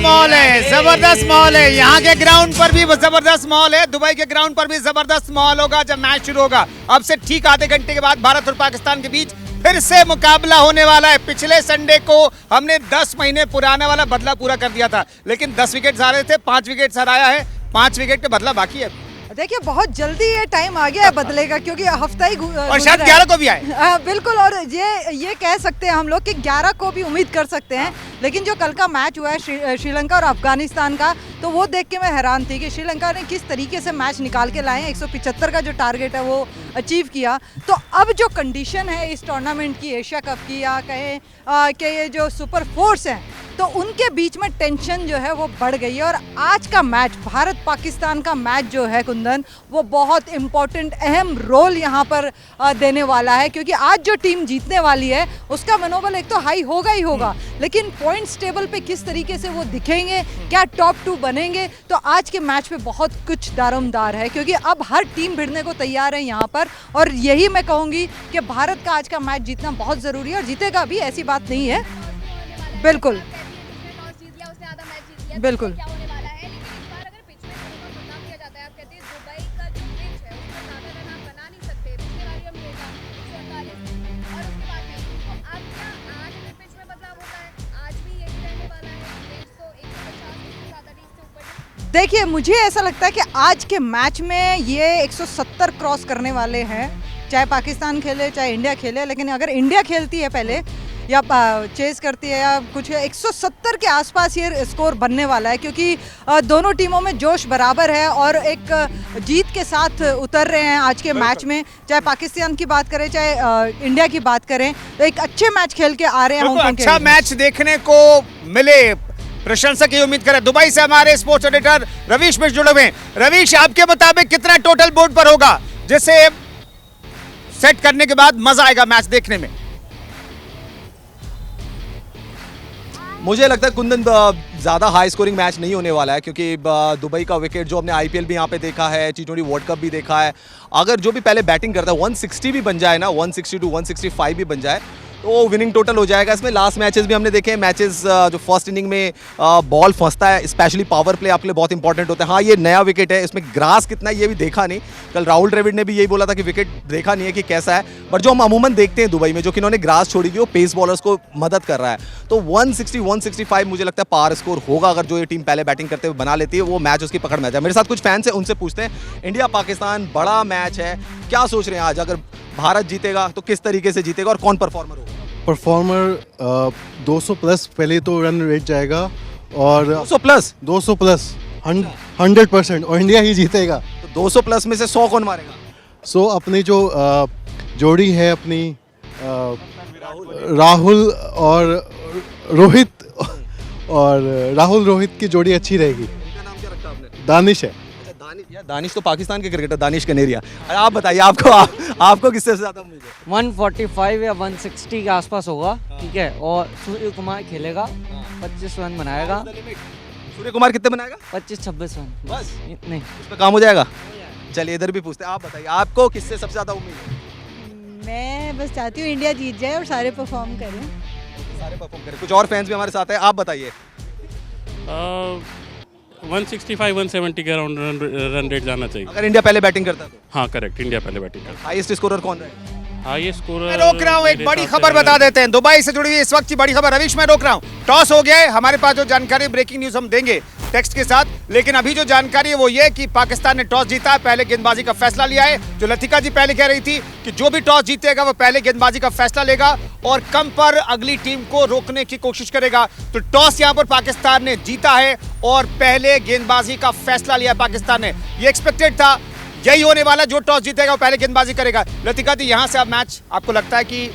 माहौल है, जबरदस्त माहौल है। यहाँ के ग्राउंड पर भी जबरदस्त माहौल है, दुबई के ग्राउंड पर भी जबरदस्त माहौल होगा जब मैच शुरू होगा। अब से ठीक आधे घंटे के बाद भारत और पाकिस्तान के बीच फिर से मुकाबला होने वाला है। पिछले संडे को हमने 10 महीने पुराना वाला बदला पूरा कर दिया था, लेकिन 10 विकेट हारे थे, 5 विकेट हराया है, 5 विकेट का बदला बाकी है। देखिए बहुत जल्दी ये टाइम आ गया है बदले का, क्योंकि हफ्ता ही और शायद 11 को भी आए। बिल्कुल, और ये कह सकते हैं हम लोग कि 11 को भी उम्मीद कर सकते हैं। लेकिन जो कल का मैच हुआ है श्रीलंका और अफगानिस्तान का, तो वो देख के मैं हैरान थी कि श्रीलंका ने किस तरीके से मैच निकाल के लाए हैं। 175 का जो टारगेट है वो अचीव किया। तो अब जो कंडीशन है इस टूर्नामेंट की, एशिया कप की, या कहें कि ये जो सुपर फोर्स हैं, तो उनके बीच में टेंशन जो है वो बढ़ गई है। और आज का मैच, भारत पाकिस्तान का मैच जो है कुंदन, वो बहुत इम्पोर्टेंट अहम रोल यहाँ पर देने वाला है, क्योंकि आज जो टीम जीतने वाली है उसका मनोबल एक तो हाई होगा ही होगा, लेकिन पॉइंट्स टेबल पे किस तरीके से वो दिखेंगे, क्या टॉप 2 बनेंगे, तो आज के मैच में बहुत कुछ दारोमदार है। क्योंकि अब हर टीम भिड़ने को तैयार है यहाँ पर, और यही मैं कहूँगी कि भारत का आज का मैच जीतना बहुत ज़रूरी है, और जीतेगा भी, ऐसी बात नहीं है। बिल्कुल बिल्कुल। देखिए मुझे ऐसा लगता है कि आज के मैच में ये 170 क्रॉस करने वाले हैं, चाहे पाकिस्तान खेले चाहे इंडिया खेले। लेकिन अगर इंडिया खेलती है पहले या चेस करती है या कुछ, 170 के आसपास ये स्कोर बनने वाला है, क्योंकि दोनों टीमों में जोश बराबर है और एक जीत के साथ उतर रहे हैं आज के मैच में। चाहे पाकिस्तान की बात करें चाहे इंडिया की बात करें, तो एक अच्छे मैच खेल के आ रहे हैं। अच्छा मैच देखने को मिले, प्रशंसक की उम्मीद करें। दुबई से हमारे स्पोर्ट्स एडिटर रवीश मिश्र जुड़े हुए हैं। रवीश, आपके मुताबिक कितना टोटल बोर्ड पर होगा जिसे सेट करने के बाद मजा आएगा मैच देखने में? मुझे लगता है कुंदन ज़्यादा हाई स्कोरिंग मैच नहीं होने वाला है, क्योंकि दुबई का विकेट जो हमने आईपीएल भी यहाँ पे देखा है, T20 वर्ल्ड कप भी देखा है, अगर जो भी पहले बैटिंग करता है 160 भी बन जाए ना, 160 to 165 भी बन जाए तो विनिंग टोटल हो जाएगा। इसमें लास्ट मैचेस भी हमने देखे हैं, मैचेस जो फर्स्ट इनिंग में बॉल फंसता है, स्पेशली पावर प्ले आपके लिए बहुत इंपॉर्टेंट होता है। हाँ, ये नया विकेट है, इसमें ग्रास कितना है ये भी देखा नहीं। कल राहुल द्रविड़ ने भी यही बोला था कि विकेट देखा नहीं है कि कैसा है, पर जो हम अमूमन देखते हैं दुबई में, जो कि इन्होंने ग्रास छोड़ी थी, वो पेस बॉलर्स को मदद कर रहा है। तो 160-165 मुझे लगता है पार स्कोर होगा, अगर जो ये टीम पहले बैटिंग करते हुए बना लेती है, वो मैच उसकी पकड़ में आ जाए। मेरे साथ कुछ फैंस हैं, उनसे पूछते हैं। इंडिया पाकिस्तान बड़ा मैच है, क्या सोच रहे हैं आज? अगर भारत जीतेगा तो किस तरीके से जीतेगा और कौन परफॉर्मर होगा? परफॉर्मर 200 प्लस पहले तो रन रेट जाएगा, और 200 प्लस 100%, और इंडिया ही जीतेगा। तो 200 प्लस में से 100 कौन मारेगा? सो अपनी जो जोड़ी है अपनी, राहुल और रोहित, और राहुल रोहित की जोड़ी अच्छी रहेगी। उनका नाम क्या रखा आपने? दानिश है। दानिश तो पाकिस्तान के क्रिकेटर, दानिश कनेरिया। आप बताइए, आपको किससे ज्यादा उम्मीद है? 145 या 160 के आसपास होगा, ठीक है। और सूर्य कुमार खेलेगा, 25 रन बनाएगा। सूर्य कुमार कितने बनाएगा? 25-26 रन बस, नहीं, उस पर काम हो जाएगा। चलिए इधर भी पूछते हैं, आप बताइए आपको किससे सबसे ज्यादा उम्मीद है? मैं बस चाहती हूँ इंडिया जीत जाए और सारे परफॉर्म करें। सारे परफॉर्म करें। कुछ और फैंस भी हमारे साथ हैं, आप बताइए। 165-170 के अराउंड रन रेट जाना चाहिए। अगर इंडिया पहले बैटिंग करता तो? हाँ करेक्ट, इंडिया पहले बैटिंग करता। हाईएस्ट स्कोरर कौन रहेगा? हाईएस्ट स्कोरर मैं रोक रहा हूँ, एक बड़ी खबर बता देते हैं दुबई से जुड़ी हुई इस वक्त की बड़ी खबर। रवीश, मैं रोक रहा हूँ, टॉस हो गया है। हमारे पास जो जानकारी, ब्रेकिंग न्यूज हम देंगे टेक्स्ट के साथ, लेकिन अभी जो जानकारी है वो ये कि पाकिस्तान ने टॉस जीता, पहले गेंदबाजी का फैसला लिया है। जो लतिका जी पहले कह रही थी कि जो भी टॉस जीतेगा वो पहले गेंदबाजी का फैसला लेगा और कम पर अगली टीम को रोकने की कोशिश करेगा। तो टॉस यहां पर पाकिस्तान ने जीता है और पहले गेंदबाजी का फैसला लिया पाकिस्तान ने। ये एक्सपेक्टेड था, यही होने वाला, जो टॉस जीतेगा वो पहले गेंदबाजी करेगा। लतिका जी, यहां से अब मैच आपको लगता है कि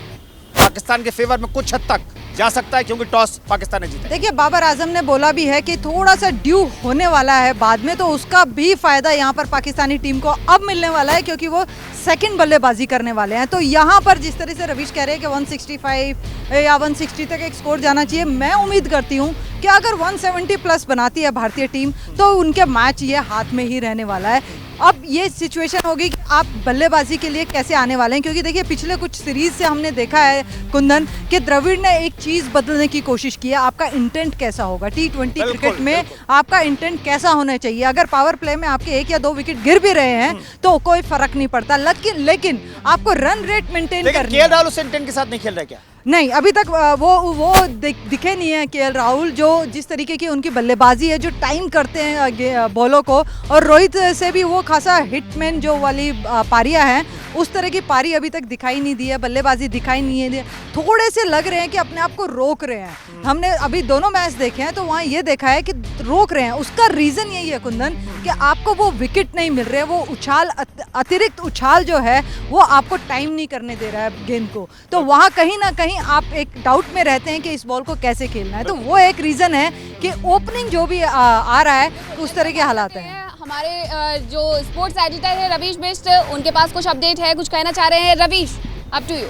पाकिस्तान के फेवर में कुछ हद तक जा सकता है, क्योंकि टॉस पाकिस्तान ने जीता? देखिए बाबर आजम ने बोला भी है कि थोड़ा सा ड्यू होने वाला है बाद में, तो उसका भी फायदा यहाँ पर पाकिस्तानी टीम को अब मिलने वाला है, क्योंकि वो सेकंड बल्लेबाजी करने वाले हैं। तो यहाँ पर जिस तरह से रवीश कह रहे हैं कि 165 या 160 तक एक स्कोर जाना चाहिए, मैं उम्मीद करती हूँ कि अगर 170 प्लस बनाती है भारतीय टीम तो उनके मैच ये हाथ में ही रहने वाला है। अब ये सिचुएशन होगी कि आप बल्लेबाजी के लिए कैसे आने वाले हैं, क्योंकि देखिए पिछले कुछ सीरीज से हमने देखा है कुंदन कि द्रविड़ ने एक चीज़ बदलने की कोशिश की है। आपका इंटेंट कैसा होगा T20 क्रिकेट में, आपका इंटेंट कैसा होना चाहिए। अगर पावर प्ले में आपके 1 या 2 विकेट गिर भी रहे हैं तो कोई फर्क नहीं पड़ता, लेकिन आपको रन रेट मेंटेन करनी है। केएल राहुल उस इंटेंट के साथ नहीं खेल रहे क्या? नहीं, अभी तक वो दिखे नहीं है केएल राहुल, जो जिस तरीके की उनकी बल्लेबाजी है, जो टाइम करते हैं बॉलों को, और रोहित से भी वो खासा हिटमैन जो वाली पारियां हैं उस तरह की पारी अभी तक दिखाई नहीं दी है, बल्लेबाजी दिखाई नहीं है। थोड़े से लग रहे हैं कि अपने आप को रोक रहे हैं। हमने अभी दोनों मैच देखे हैं तो वहाँ ये देखा है कि रोक रहे हैं। उसका रीज़न यही है कुंदन कि आपको वो विकेट नहीं मिल रहे, वो उछाल, अतिरिक्त उछाल जो है वो आपको टाइम नहीं करने दे रहा है गेंद को। तो वहाँ कहीं ना कहीं आप एक डाउट में रहते हैं कि इस बॉल को कैसे खेलना है। तो वो एक रीज़न है कि ओपनिंग जो भी आ रहा है उस तरह के हालात हैं। हमारे जो स्पोर्ट्स एडिटर है रवीश बिष्ट, उनके पास कुछ अपडेट है, कुछ कहना चाह रहे हैं। Ravish, up to you.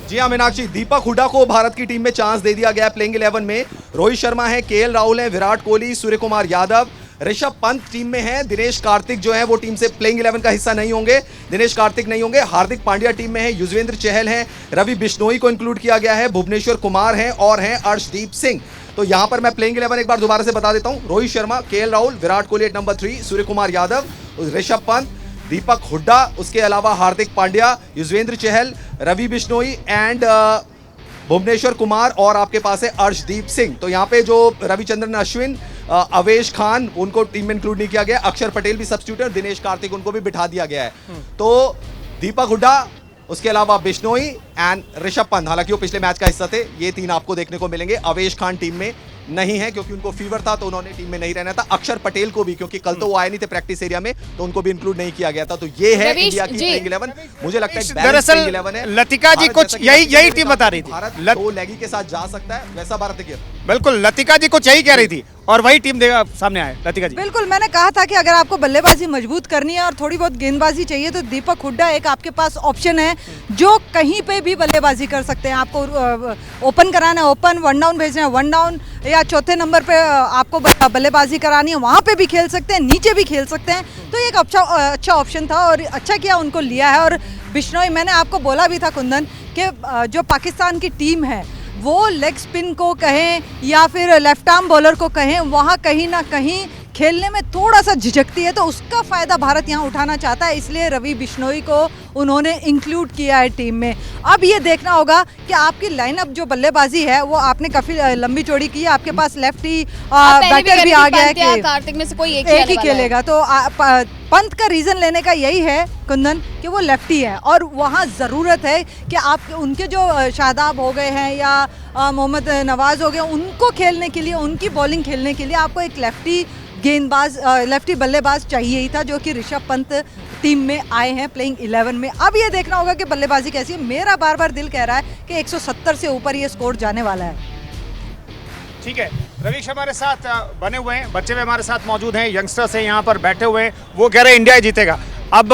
जी हाँ मीनाक्षी, दीपक हुड्डा को भारत की टीम में चांस दे दिया गया है प्लेइंग 11 में। रोहित शर्मा है, केएल राहुल है, विराट कोहली, सूर्य कुमार यादव, ऋषभ पंत टीम में है। दिनेश कार्तिक जो है वो टीम से प्लेइंग 11 का हिस्सा नहीं होंगे, दिनेश कार्तिक नहीं होंगे। हार्दिक पांड्या टीम में है, युजवेंद्र चहल है, रवि बिश्नोई को इंक्लूड किया गया है, भुवनेश्वर कुमार हैं और हैं अर्शदीप सिंह। तो यहां पर मैं प्लेइंग 11 एक बार दोबारा से बता देता हूं। Rohit Sharma, KL Rahul, Virat Kohli at number 3, Surya Kumar Yadav, Rishabh Pant, Deepak Hooda, उसके अलावा हार्दिक पांड्या, युजवेंद्र चहल, रवि बिश्नोई एंड भुवनेश्वर कुमार, और आपके पास है अर्शदीप सिंह। तो यहाँ पे जो रविचंद्रन अश्विन, अवेश खान, उनको टीम में इंक्लूड नहीं किया गया। अक्षर पटेल भी सब्स्टिट्यूट, दिनेश कार्तिक उनको भी बिठा दिया गया है। तो दीपक हुड्डा, उसके अलावा बिश्नोई एंड ऋषभ पंत, हालांकि वो पिछले मैच का हिस्सा थे, ये 3 आपको देखने को मिलेंगे। अवेश खान टीम में नहीं है क्योंकि उनको फीवर था तो उन्होंने टीम में नहीं रहना था। अक्षर पटेल को भी, क्योंकि कल तो वो आए नहीं थे प्रैक्टिस एरिया में, तो उनको भी इंक्लूड नहीं किया गया था। तो ये है इंडिया की प्लेइंग 11। मुझे लगता है दरअसल 11 है। लतिका जी कुछ यही टीम बता रही थी, भारत 2 लेगी के साथ जा सकता है, वैसा भारत देखिए। बिल्कुल लतिका जी कुछ यही कह रही थी और वही टीम सामने आए। लतिका जी, बिल्कुल, मैंने कहा था कि अगर आपको बल्लेबाजी मजबूत करनी है और थोड़ी बहुत गेंदबाजी चाहिए तो दीपक हुड्डा एक आपके पास ऑप्शन है जो कहीं पे भी बल्लेबाजी कर सकते हैं। आपको ओपन कराना है ओपन, 1 डाउन भेजना है 1 डाउन, या चौथे नंबर पे आपको बल्लेबाजी करानी है वहाँ पे भी खेल सकते हैं, नीचे भी खेल सकते हैं। तो एक अच्छा ऑप्शन था और अच्छा किया उनको लिया है। और बिश्नोई, मैंने आपको बोला भी था कुंदन कि जो पाकिस्तान की टीम है वो लेग स्पिन को कहें या फिर लेफ्ट आर्म बॉलर को कहें, वहाँ कहीं ना कहीं खेलने में थोड़ा सा झिझकती है। तो उसका फ़ायदा भारत यहाँ उठाना चाहता है, इसलिए रवि बिश्नोई को उन्होंने इंक्लूड किया है टीम में। अब ये देखना होगा कि आपकी लाइनअप जो बल्लेबाजी है वो आपने काफ़ी लंबी चौड़ी की है। आपके पास लेफ्टी बैटर भी आ गया है कि कार्तिक में से कोई एक ही खेलेगा। तो पंत का रीज़न लेने का यही है कुंदन कि वो लेफ्टी है और वहाँ ज़रूरत है कि आप उनके जो शादाब हो गए हैं या मोहम्मद नवाज हो गए, उनको खेलने के लिए, उनकी बॉलिंग खेलने के लिए आपको एक लेफ्टी गेंदबाज, लेफ्टी बल्लेबाज चाहिए ही था, जो कि ऋषभ पंत टीम में आए हैं प्लेइंग 11 में। अब ये देखना होगा कि बल्लेबाजी कैसी है। मेरा बार बार दिल कह रहा है कि 170 से ऊपर ये स्कोर जाने वाला है। ठीक है, रवीश हमारे साथ बने हुए हैं, बच्चे भी हमारे साथ मौजूद हैं, यंगस्टर्स हैं यहाँ पर बैठे हुए हैं। वो कह रहे हैं इंडिया ही जीतेगा। अब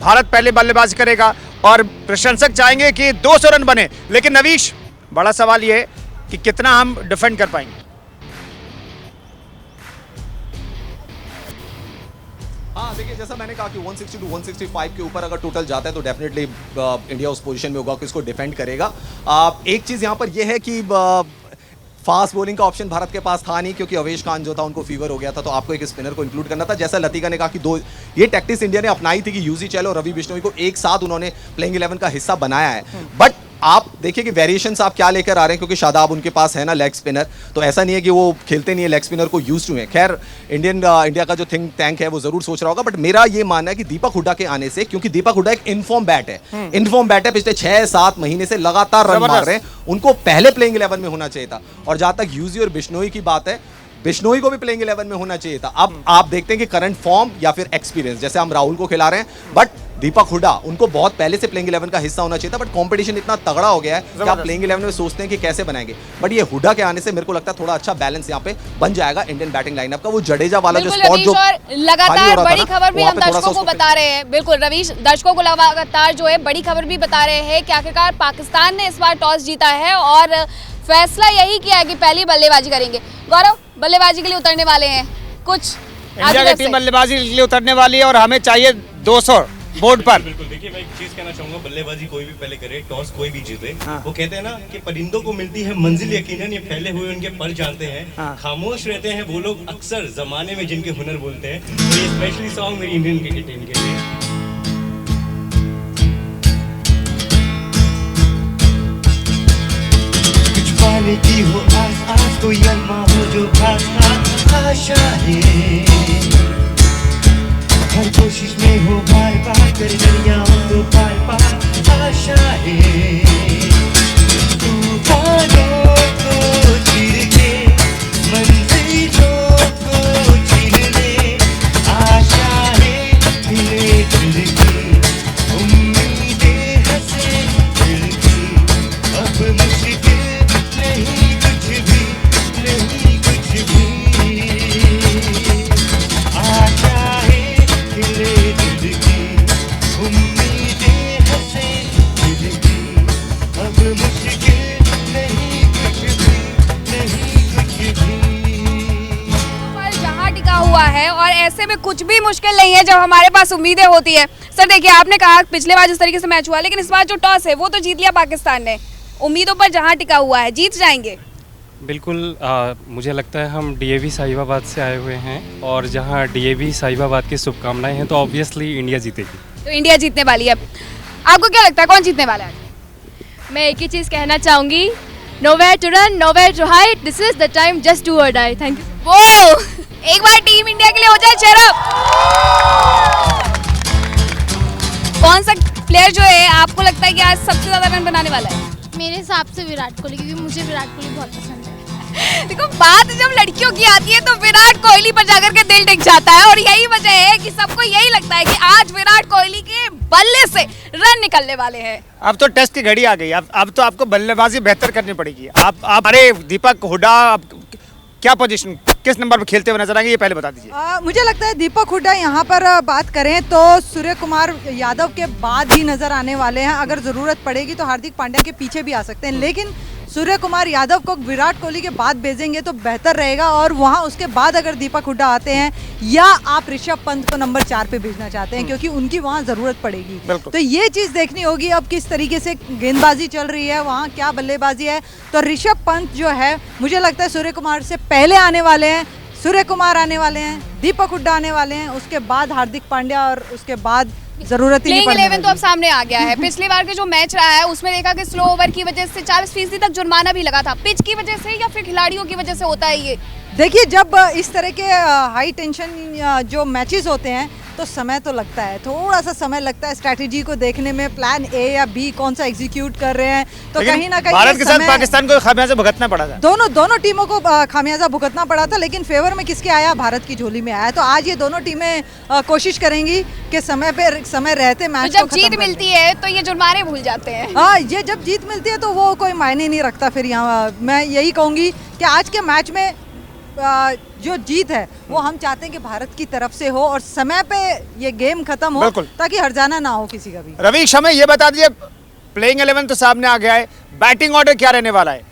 भारत पहले बल्लेबाजी करेगा और प्रशंसक चाहेंगे कि 200 रन बने, लेकिन रवीश बड़ा सवाल ये है कि कितना हम डिफेंड कर पाएंगे। हाँ देखिए, जैसा मैंने कहा कि 160 to 165 के ऊपर अगर टोटल जाता है तो डेफिनेटली इंडिया उस पोजीशन में होगा कि इसको डिफेंड करेगा। एक चीज़ यहाँ पर यह है कि फास्ट बॉलिंग का ऑप्शन भारत के पास था नहीं, क्योंकि अवेश खान जो था उनको फीवर हो गया था, तो आपको एक स्पिनर को इंक्लूड करना था। जैसा लतिका ने कहा कि ये टैक्टिक्स इंडिया ने अपनाई थी कि यूजी चहल और रवि बिश्नोई को एक साथ उन्होंने प्लेइंग 11 का हिस्सा बनाया है। बट आप देखिए कि वेरिएशंस आप क्या लेकर आ रहे हैं, क्योंकि शादाब उनके पास है ना लेग स्पिनर, तो ऐसा नहीं है कि वो खेलते नहीं है, लेग स्पिनर को यूज टू है। खैर इंडिया का जो थिंक टैंक है वो जरूर सोच रहा होगा, बट मेरा ये मानना है कि दीपक हुड्डा के आने से, क्योंकि दीपक हुड्डा एक इनफॉर्म बैट है, इनफॉर्म बैट है, पिछले 6-7 महीने से लगातार रन मार रहे हैं, उनको पहले प्लेइंग 11 में होना चाहिए था। और जहां तक यूजी और बिश्नोई की बात है, बिश्नोई को भी प्लेइंग 11 में होना चाहिए था। अब आप देखते हैं कि करंट फॉर्म या फिर एक्सपीरियंस, जैसे हम राहुल को खिला रहे हैं, बट दीपक हुड्डा उनको बहुत पहले से प्लेइंग 11 का हिस्सा होना चाहिए था। बट कंपटीशन इतना तगड़ा हो गया है कि आप प्लेइंग 11 में सोचते हैं कि कैसे बनाएंगे, बट ये हुड्डा के आने से मेरे को लगता है थोड़ा अच्छा बैलेंस यहाँ पे बन जाएगा इंडियन बैटिंग लाइनअप का। वो जडेजा वाला जो स्पॉट जो लगातार बड़ी खबर भी हम दर्शकों को बता रहे हैं, बिल्कुल रवीश, दर्शकों को लगातार जो है बड़ी खबर भी बता रहे हैं कि आखिरकार पाकिस्तान ने इस बार टॉस जीता है और फैसला यही किया है कि पहली बल्लेबाजी करेंगे। गौरव, बल्लेबाजी के लिए उतरने वाले हैं, कुछ इंडिया की टीम बल्लेबाजी के लिए उतरने वाली है और हमें चाहिए 200 बोर्ड पर। बिल्कुल, देखिए मैं एक चीज कहना चाहूंगा, बल्लेबाजी कोई भी पहले करे, टॉस कोई भी जीते, वो कहते हैं ना कि परिंदों को मिलती है मंजिल, यकीनन ये फैले हुए उनके पर जानते हैं, खामोश रहते हैं वो लोग अक्सर जमाने में जिनके हुनर बोलते हैं। तो ये स्पेशली सॉन्ग मेरी इंडियन क्रिकेट टीम के लिए। कुछ पाने की हो आस आस, कोई अरमा हो जो खास आशा है, हर कोशिश में हो बार बार कर दरियाओं को पार पार आशा है, तूफानों को चीर के मंजिलों को छीनने आशा है, मिले दिल की उम्मीदें हंसे दिल की, अब मुश्किल नहीं कुछ भी, नहीं कुछ भी, आशा है खिले दिल की उम्मीदें हंसे दिल की, अब मुश्किल नहीं कुछ भी, नहीं कुछ भी। पर जहाँ टिका हुआ है और ऐसे में कुछ भी मुश्किल नहीं है जब हमारे पास उम्मीदें होती है। सर देखिए, आपने कहा पिछले बार जिस तरीके से मैच हुआ, लेकिन इस बार जो टॉस है वो तो जीत लिया पाकिस्तान ने। उम्मीदों पर जहाँ टिका हुआ है, जीत जाएंगे। बिल्कुल, मुझे लगता है हम डीएवी साहिबाबाद से आए हुए हैं और जहां डीएवी साहिबाबाद की शुभकामनाएं हैं, तो ऑब्वियसली इंडिया जीतेगी। तो इंडिया जीतने वाली है। आपको क्या लगता है कौन जीतने वाला है? मैं एक ही चीज़ कहना चाहूँगी, nowhere to run, nowhere to hide, this is the time just do or die. Thank you. वो एक बार टीम इंडिया के लिए हो जाए चेयरअप। कौन सा प्लेयर जो है आपको लगता है कि आज सबसे ज्यादा रन बनाने वाला है? मेरे हिसाब से विराट कोहली, क्योंकि मुझे विराट कोहली बहुत पसंद है। देखो, बात जब लड़कियों की आती है तो विराट कोहली पर जाकर के दिल टिक जाता है और यही वजह है कि सबको यही लगता है कि आज विराट कोहली के बल्ले से रन निकलने वाले हैं। अब तो टेस्ट की घड़ी आ गई, अब तो आपको बल्लेबाजी बेहतर करनी पड़ेगी। आप अरे दीपक हुड्डा क्या पोजीशन, किस नंबर पर खेलते हुए नजर आएंगे, ये पहले बता दीजिए। मुझे लगता है दीपक हुड्डा यहाँ पर बात करें तो सूर्य कुमार यादव के बाद ही नजर आने वाले हैं। अगर ज़रूरत पड़ेगी तो हार्दिक पांड्या के पीछे भी आ सकते हैं, लेकिन सूर्य कुमार यादव को विराट कोहली के बाद भेजेंगे तो बेहतर रहेगा। और वहाँ उसके बाद अगर दीपक हुड्डा आते हैं या आप ऋषभ पंत को नंबर 4 पे भेजना चाहते हैं, क्योंकि उनकी वहाँ ज़रूरत पड़ेगी। तो ये चीज़ देखनी होगी अब किस तरीके से गेंदबाजी चल रही है, वहाँ क्या बल्लेबाजी है। तो ऋषभ पंत जो है मुझे लगता है सूर्य कुमार से पहले आने वाले हैं, सूर्य कुमार आने वाले हैं, दीपक हुड्डा आने वाले हैं, उसके बाद हार्दिक पांड्या और उसके बाद जरूरत ही नहीं पड़ने वाली। तो अब सामने आ गया है। पिछली बार के जो मैच रहा है उसमें देखा कि स्लो ओवर की वजह से 40% तक जुर्माना भी लगा था। पिच की वजह से या फिर खिलाड़ियों की वजह से होता है ये? देखिए, जब इस तरह के हाई टेंशन जो मैचेस होते हैं तो समय तो लगता है, थोड़ा सा समय लगता है स्ट्रैटेजी को देखने में, प्लान ए या बी कौन सा एग्जीक्यूट कर रहे हैं। तो कहीं ना कहीं भारत के साथ पाकिस्तान को खामियाजा भुगतना पड़ा था। दोनों टीमों को खामियाजा भुगतना पड़ा था, लेकिन फेवर में किसके आया? भारत की झोली में आया। तो आज ये दोनों टीमें कोशिश करेंगी कि समय रहते मैच जब जीत मिलती है तो ये जुर्माने भूल जाते हैं। हाँ, ये जब जीत मिलती है तो वो कोई मायने नहीं रखता। फिर यहाँ मैं यही कहूँगी कि आज के मैच में जो जीत है वो हम चाहते हैं कि भारत की तरफ से हो और समय पे ये गेम खत्म हो, ताकि हरजाना ना हो किसी का भी। रवीश, हमें ये बता दीजिए, प्लेइंग 11 तो सामने आ गया है, बैटिंग ऑर्डर क्या रहने वाला है?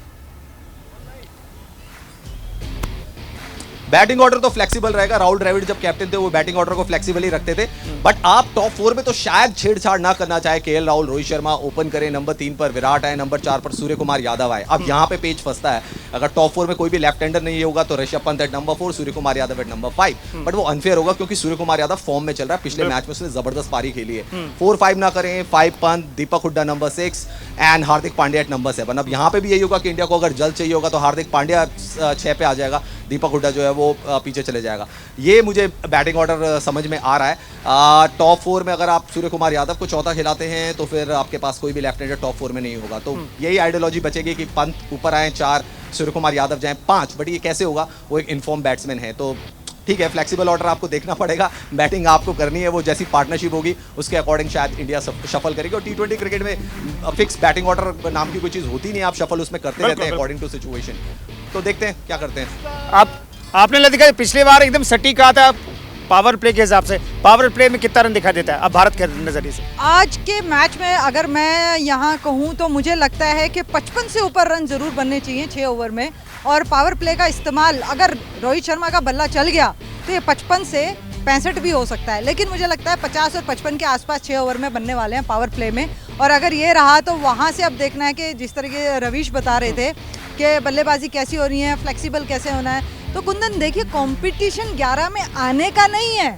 बैटिंग ऑर्डर तो फ्लेक्सिबल रहेगा। राहुल द्रविड़ जब कैप्टन थे वो बैटिंग ऑर्डर को फ्लेक्सिबल ही रखते थे, बट आप टॉप 4 में तो शायद छेड़छाड़ ना करना चाहे। केएल राहुल, रोहित शर्मा ओपन करें, नंबर 3 पर विराट आए, नंबर 4 पर सूर्य कुमार यादव आए। अब यहाँ पे पेच फंसता है, अगर टॉप 4 में कोई भी लेफ्ट हैंडर नहीं होगा तो Rishabh Pant at number 4, Surya Kumar Yadav at number 5, but वो अनफेयर होगा क्योंकि सूर्य कुमार यादव फॉर्म में चल रहा है। पिछले मैच में उसने जबरदस्त पारी खेली है। 4-5 ना करें, 5 Pant, Deepak Hooda number 6 and Hardik Pandya at number 7। अब यहाँ पे भी यही होगा कि इंडिया को अगर जल्द चाहिए होगा तो हार्दिक पांड्या 6 पे आ जाएगा, दीपक हुड्डा जो है वो पीछे चले जाएगा। ये मुझे बैटिंग ऑर्डर समझ में आ रहा है। टॉप 4 में अगर आप सूर्य कुमार यादव को चौथा खिलाते हैं तो फिर आपके पास कोई भी लेफ्ट हैंडर टॉप 4 में नहीं होगा। तो यही आइडियोलॉजी बचेगी कि पंत ऊपर आए 4, सूर्य कुमार यादव जाएं 5, बट ये कैसे होगा? वो एक इन्फॉर्म बैट्समैन है, तो ठीक है, फ्लेक्सिबल ऑर्डर आपको देखना पड़ेगा। बैटिंग आपको करनी है, वो जैसी पार्टनरशिप होगी उसके अकॉर्डिंग शायद इंडिया शफल करेगी। और T20 क्रिकेट में फिक्स बैटिंग ऑर्डर नाम की कोई चीज़ होती नहीं, आप शफल उसमें करते रहते हैं अकॉर्डिंग टू सिचुएशन। तो देखते हैं क्या करते हैं। आपने देखा पिछली बार एकदम सटीक कहा था पावर प्ले के हिसाब से, पावर प्ले में कितना रन दिखा देता है अब भारत के नजरिए से? आज के मैच में अगर मैं यहाँ कहूँ तो मुझे लगता है कि 55 से ऊपर रन जरूर बनने चाहिए 6 ओवर में। और पावर प्ले का इस्तेमाल, अगर रोहित शर्मा का बल्ला चल गया तो तो ये 55 से 65 भी हो सकता है, लेकिन मुझे लगता है 50 और 55 के आसपास 6 ओवर में बनने वाले हैं पावर प्ले में। और अगर ये रहा तो वहाँ से अब देखना है कि जिस तरीके रवीश बता रहे थे कि बल्लेबाजी कैसी हो रही है, फ्लेक्सिबल कैसे होना है। तो कुंदन देखिए, कंपटीशन 11 में आने का नहीं है,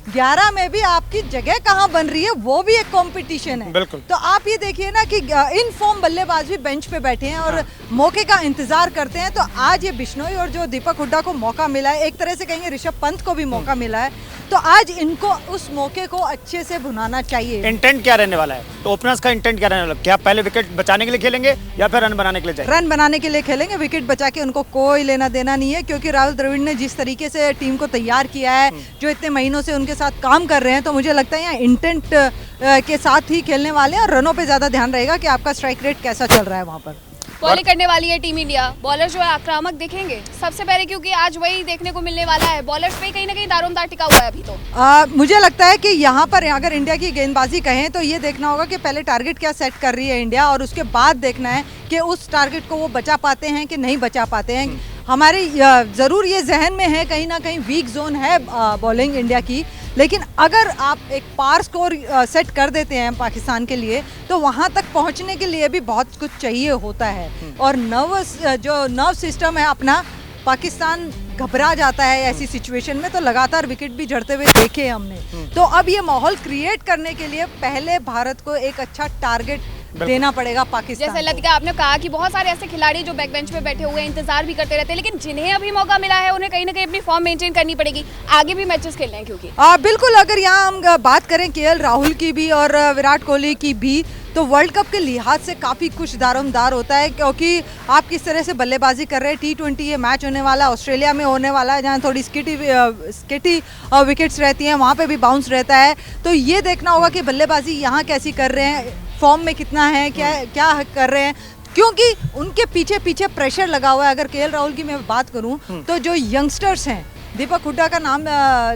11 में भी आपकी जगह कहाँ बन रही है वो भी एक कंपटीशन है। बिल्कुल। तो आप ये देखिए ना कि इन फॉर्म बल्लेबाज भी बेंच पे बैठे हैं और मौके का इंतजार करते हैं। तो आज ये बिश्नोई और जो दीपक हुड्डा को मौका मिला है, एक तरह से कहेंगे ऋषभ पंत को भी मौका मिला है, तो आज इनको उस मौके को अच्छे से भुनाना चाहिए। इंटेंट क्या रहने वाला है? तो ओपनर्स का इंटेंट क्या रहने वाला है? क्या पहले विकेट बचाने के लिए खेलेंगे या फिर रन बनाने के लिए जाएंगे? रन बनाने के लिए खेलेंगे, विकेट बचा के उनको कोई लेना देना नहीं है, क्योंकि राहुल द्रविड़ ने जिस तरीके से टीम को तैयार किया है, जो इतने महीनों से उनके साथ काम कर रहे हैं, तो मुझे लगता है यहाँ इंटेंट के साथ ही खेलने वाले हैं और रनों पे ज्यादा ध्यान रहेगा कि आपका स्ट्राइक रेट कैसा चल रहा है वहाँ पर। बॉलिंग करने वाली है टीम इंडिया, बॉलर जो है आक्रामक दिखेंगे सबसे पहले, क्योंकि आज वही देखने को मिलने वाला है। बॉलर्स पे कहीं ना कहीं दारोमदार टिका हुआ है अभी तो। मुझे लगता है कि यहाँ पर अगर इंडिया की गेंदबाजी कहें तो ये देखना होगा कि पहले टारगेट क्या सेट कर रही है इंडिया, और उसके बाद देखना है कि उस टारगेट को वो बचा पाते हैं कि नहीं बचा पाते हैं। हमारे ज़रूर ये जहन में है कहीं ना कहीं वीक जोन है बॉलिंग इंडिया की, लेकिन अगर आप एक पार स्कोर सेट कर देते हैं पाकिस्तान के लिए, तो वहाँ तक पहुँचने के लिए भी बहुत कुछ चाहिए होता है। और जो नर्व सिस्टम है अपना, पाकिस्तान घबरा जाता है ऐसी सिचुएशन में, तो लगातार विकेट भी झड़ते हुए देखे हमने। तो अब ये माहौल क्रिएट करने के लिए पहले भारत को एक अच्छा टारगेट देना पड़ेगा पाकिस्तान। जैसे लतिका आपने कहा कि बहुत सारे ऐसे खिलाड़ी जो बैक बेंच पे बैठे हुए हैं, इंतजार भी करते रहते हैं, लेकिन जिन्हें अभी मौका मिला है उन्हें कहीं ना कहीं अपनी फॉर्म मेंटेन करनी पड़ेगी, आगे भी मैचेस खेलने हैं। क्योंकि बिल्कुल, अगर यहाँ हम बात करें केएल राहुल की भी और विराट कोहली की भी, तो वर्ल्ड कप के लिहाज से काफ़ी कुछ दारोमदार होता है, क्योंकि आप किस तरह से बल्लेबाजी कर रहे हैं। T20 ये मैच होने वाला है, ऑस्ट्रेलिया में होने वाला है, जहाँ थोड़ी स्केटी विकेट्स रहती हैं, वहाँ पे भी बाउंस रहता है। तो ये देखना होगा कि बल्लेबाजी यहाँ कैसी कर रहे हैं, फॉर्म में कितना है, क्या कर रहे हैं, क्योंकि उनके पीछे पीछे प्रेशर लगा हुआ है। अगर केएल राहुल की मैं बात करूं तो जो यंगस्टर्स हैं, दीपक हुड्डा का नाम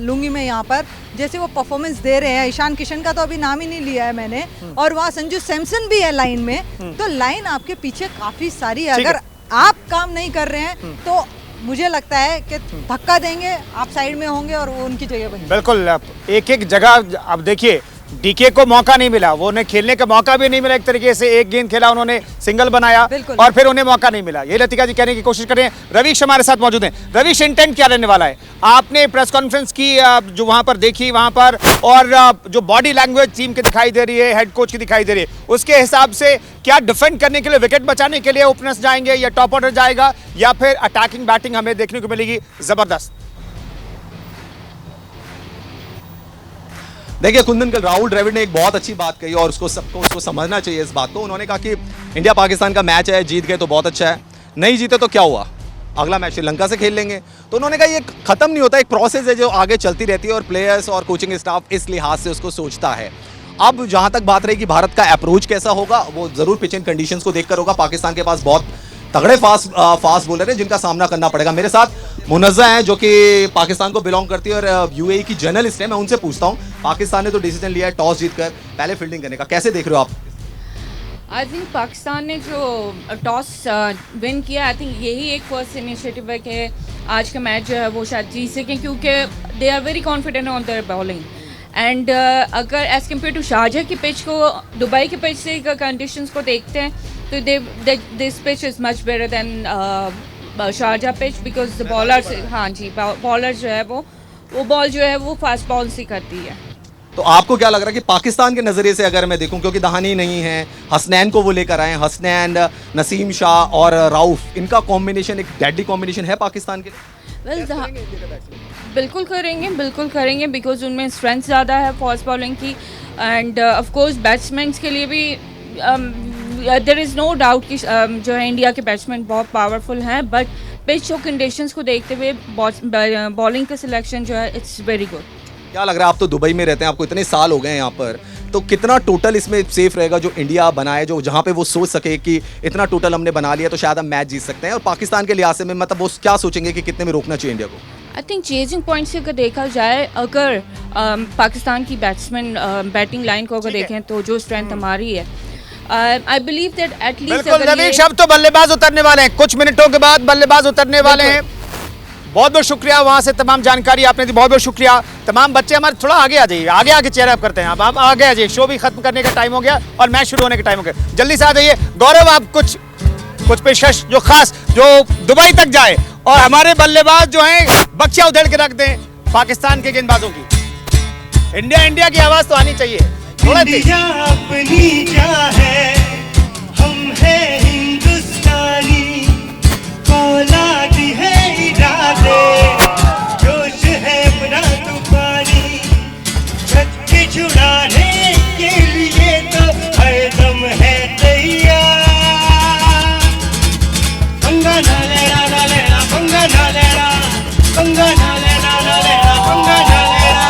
लूंगी मैं यहाँ पर, जैसे वो परफॉर्मेंस दे रहे हैं, ईशान किशन का तो अभी नाम ही नहीं लिया है मैंने, और वहाँ संजू सैमसन भी है लाइन में, तो लाइन आपके पीछे काफ़ी सारी है। अगर आप काम नहीं कर रहे हैं तो मुझे लगता है कि धक्का देंगे, आप साइड में होंगे और वो उनकी जगह बनेगी। बिल्कुल, एक एक जगह अब देखिए, डीके को मौका नहीं मिला, वो उन्हें खेलने का मौका भी नहीं मिला। एक तरीके से एक गेंद खेला, उन्होंने सिंगल बनाया और फिर उन्हें मौका नहीं मिला। ये लतिका जी कहने की कोशिश कर रहे हैं। रवीश हमारे साथ मौजूद हैं। रवीश, इंटेंट क्या रहने वाला है? आपने प्रेस कॉन्फ्रेंस की जो वहां पर देखी, वहां पर और जो बॉडी लैंग्वेज टीम की दिखाई दे रही है, हेड कोच की दिखाई दे रही है, उसके हिसाब से क्या डिफेंड करने के लिए, विकेट बचाने के लिए ओपनर्स जाएंगे या टॉप ऑर्डर जाएगा, या फिर अटैकिंग बैटिंग हमें देखने को मिलेगी जबरदस्त? देखिए कुंदन, कल राहुल द्रविड़ ने एक बहुत अच्छी बात कही और उसको समझना चाहिए इस बात को। उन्होंने कहा कि इंडिया पाकिस्तान का मैच है, जीत गए तो बहुत अच्छा है, नहीं जीते तो क्या हुआ, अगला मैच श्रीलंका से खेल लेंगे। तो उन्होंने कहा ये खत्म नहीं होता, एक प्रोसेस है जो आगे चलती रहती है और प्लेयर्स और कोचिंग स्टाफ इस लिहाज से उसको सोचता है। अब जहां तक बात रही कि भारत का अप्रोच कैसा होगा, वो जरूर पिच एंड कंडीशंस को देखकर होगा। पाकिस्तान के पास बहुत तगड़े फास्ट बॉलर हैं जिनका सामना करना पड़ेगा। मेरे साथ मुनज़्ज़ा हैं जो कि पाकिस्तान को बिलोंग करती है और यूएई की जर्नलिस्ट है। मैं उनसे पूछता हूं, पाकिस्तान ने तो डिसीजन लिया है टॉस जीतकर पहले फील्डिंग करने का, कैसे देख रहे हो आप? आई थिंक पाकिस्तान ने जो टॉस विन किया, आई थिंक यही एक फर्स्ट इनिशिएटिव है कि आज का मैच जो है वो शायद जीत सकें, क्योंकि they are very confident on their bowling. And अगर एज़ कम्पेयर टू शारजाह की पिच को, दुबई की पिच से कंडीशंस को देखते हैं, तो this pitch is much better than Sharjah pitch, because bowlers, हाँ जी, बॉलर जो है वो बॉल जो है वो फास्ट बॉल से करती है। तो आपको क्या लग रहा है कि पाकिस्तान के नज़रिए से अगर मैं देखूं, क्योंकि दहानी नहीं है, हसनैन को वो लेकर आए, हसनैन, नसीम शाह और राउफ, इनका कॉम्बिनेशन एक डेडली कॉम्बिनेशन है पाकिस्तान के लिए? बिल्कुल करेंगे बिकॉज उनमें स्ट्रेंथ ज़्यादा है फास्ट बॉलिंग की। एंड ऑफ कोर्स बैट्समैन के लिए भी देयर इज़ नो डाउट कि जो है इंडिया के बैट्समैन बहुत पावरफुल हैं, बट पिच और कंडीशंस को देखते हुए बॉलिंग का सिलेक्शन जो है इट्स वेरी गुड। क्या लग रहा है, आप तो दुबई में रहते हैं, आपको इतने साल हो गए हैं यहाँ पर, तो कितना टोटल इसमें सेफ रहेगा जो इंडिया बनाए, जो जहाँ पे वो सोच सके कि इतना टोटल हमने बना लिया तो शायद हम मैच जीत सकते हैं? और पाकिस्तान के लिहाज से में मतलब वो क्या सोचेंगे कि कितने में रोकना चाहिए इंडिया को? आई थिंक चेजिंग पॉइंट से अगर देखा जाए, अगर पाकिस्तान की बैट्समैन बैटिंग लाइन को अगर देखें तो जो स्ट्रेंथ हमारी है, आई बिलीव दैट एटलीस्ट बिल्कुल रवीश, अब तो बल्लेबाज उतरने वाले हैं, कुछ मिनटों के बाद बल्लेबाज उतरने वाले हैं। बहुत बहुत शुक्रिया, वहां से तमाम जानकारी आपने दी, बहुत बहुत शुक्रिया। तमाम बच्चे हमारे थोड़ा आगे आ जाइए, आगे आगे चेयर अप करते हैं। आप आगे आ जाइए, शो भी खत्म करने का टाइम हो गया और मैच शुरू होने का टाइम हो गया, जल्दी से आ जाइए। गौरव, आप कुछ पेशकश जो खास जो दुबई तक जाए और हमारे बल्लेबाज जो हैं बख्शिया उधेड़ के रख दें पाकिस्तान के गेंदबाजों की। इंडिया इंडिया की आवाज तो आनी चाहिए थोड़ा तेज। इंडिया अपनी क्या है, हम है हिंदुस्तानी, औलाद है इरादे, जोश है अपना तूफानी, छक्के छुड़ाने के लिए तो हरदम है तैयार। पंगा ना लेना, ना लेना, पंगा ना लेना, पंगा ना लेना, ना लेना, पंगा ना लेना,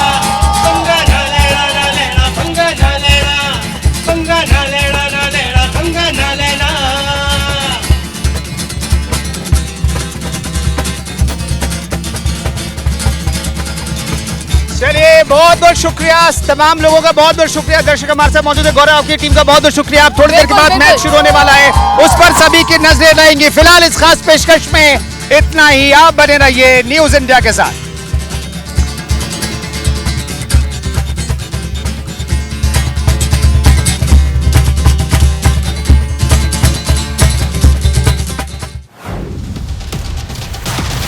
पंगा ना लेना, ना लेना, पंगा ना लेना, पंगा ना लेना, ना लेना, पंगा ना लेना। चलिए, बहुत बहुत शुक्रिया तमाम लोगों का, बहुत बहुत शुक्रिया। दर्शक हमारे साथ मौजूद है, गौरव आपकी टीम का बहुत बहुत शुक्रिया। आप थोड़ी देर के बाद मैच शुरू होने वाला है, उस पर सभी की नजरें रहेंगी। फिलहाल इस खास पेशकश में इतना ही, आप बने रहिए न्यूज़ इंडिया के साथ।